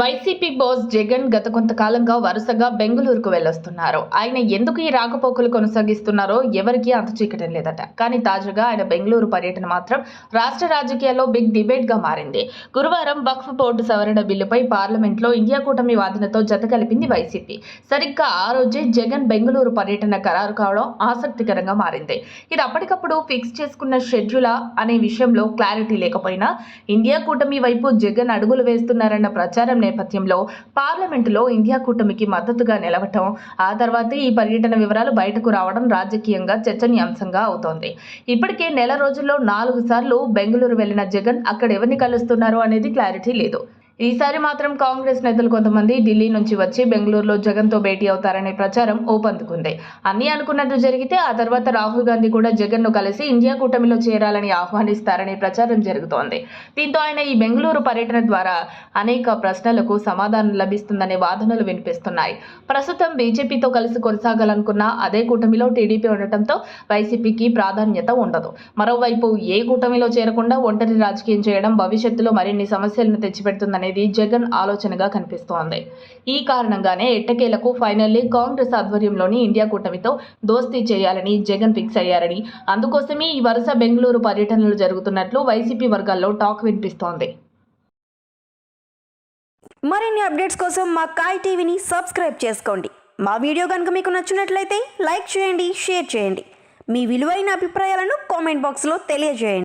YCP boss Jagan గత కొంతకాలంగా వరుసగా బెంగళూరుకు వెళ్లొస్తున్నారు. ఆయన ఎందుకు ఈ రాకపోకలు కొనసాగిస్తున్నారో ఎవరికీ అంతుచిక్కడం లేదట. కానీ తాజాగా ఆయన బెంగళూరు పర్యటన మాత్రం రాష్ట్ర రాజకీయాల్లో బిగ్ డిబేట్ గా మారింది. గురువారం వక్ఫ్ బోర్డు సవరణ బిల్లుపై పార్లమెంట్లో ఇండియా కూటమి వాదనతో జత కలిపింది వైసీపీ. సరిగ్గా ఆ రోజే జగన్ బెంగళూరు పర్యటన ఖరారు కావడం ఆసక్తికరంగా మారింది. ఇది అప్పటికప్పుడు ఫిక్స్ చేసుకున్న షెడ్యూలా అనే విషయంలో క్లారిటీ లేకపోయినా ఇండియా కూటమి వైపు జగన్ అడుగులు వేస్తున్నారన్న ప్రచారం నేపథ్యంలో పార్లమెంటులో ఇండియా కూటమికి మద్దతుగా నిలవటం, ఆ తర్వాతే ఈ పర్యటన వివరాలు బయటకు రావడం రాజకీయంగా చర్చనీయాంశంగా అవుతోంది. ఇప్పటికే నెల రోజుల్లో 4 సార్లు బెంగళూరు వెళ్లిన జగన్ అక్కడ ఎవరిని కలుస్తున్నారు అనేది క్లారిటీ లేదు. ఈసారి మాత్రం కాంగ్రెస్ నేతలు కొంతమంది ఢిల్లీ నుంచి వచ్చి బెంగళూరులో జగన్తో భేటీ అవుతారనే ప్రచారం ఊపందుకుంది. అన్నీ అనుకున్నట్టు జరిగితే ఆ తర్వాత రాహుల్ గాంధీ కూడా జగన్ను కలిసి ఇండియా కూటమిలో చేరాలని ఆహ్వానిస్తారనే ప్రచారం జరుగుతోంది. దీంతో ఆయన ఈ బెంగళూరు పర్యటన ద్వారా అనేక ప్రశ్నలకు సమాధానం లభిస్తుందనే వాదనలు వినిపిస్తున్నాయి. ప్రస్తుతం బీజేపీతో కలిసి కొనసాగాలనుకున్న అదే కూటమిలో టీడీపీ ఉండటంతో వైసీపీకి ప్రాధాన్యత ఉండదు. మరోవైపు ఏ కూటమిలో చేరకుండా ఒంటరి రాజకీయం చేయడం భవిష్యత్తులో మరిన్ని సమస్యలను తెచ్చిపెడుతుందని అనేది జగన్ ఆలోచనగా కనిపిస్తోంది. ఈ కారణంగానే ఎట్టకేలకు ఫైనల్లీ కాంగ్రెస్ ఆధ్వర్యంలోని ఇండియా కూటమితో దోస్తీ చేయాలని జగన్ ఫిక్స్ అయ్యారని, అందుకోసమే ఈ వరుస బెంగళూరు పర్యటనలు జరుగుతున్నట్లు వైసీపీ వర్గాల్లో టాక్ వినిపిస్తోంది. మరిన్ని అప్డేట్స్ కోసం మా కాయ్ టీవీని సబ్స్క్రైబ్ చేసుకోండి. మా వీడియో కనుక మీకు నచ్చినట్లయితే లైక్ చేయండి, షేర్ చేయండి. మీ విలువైన అభిప్రాయాలను కామెంట్ బాక్స్లో తెలియజేయండి.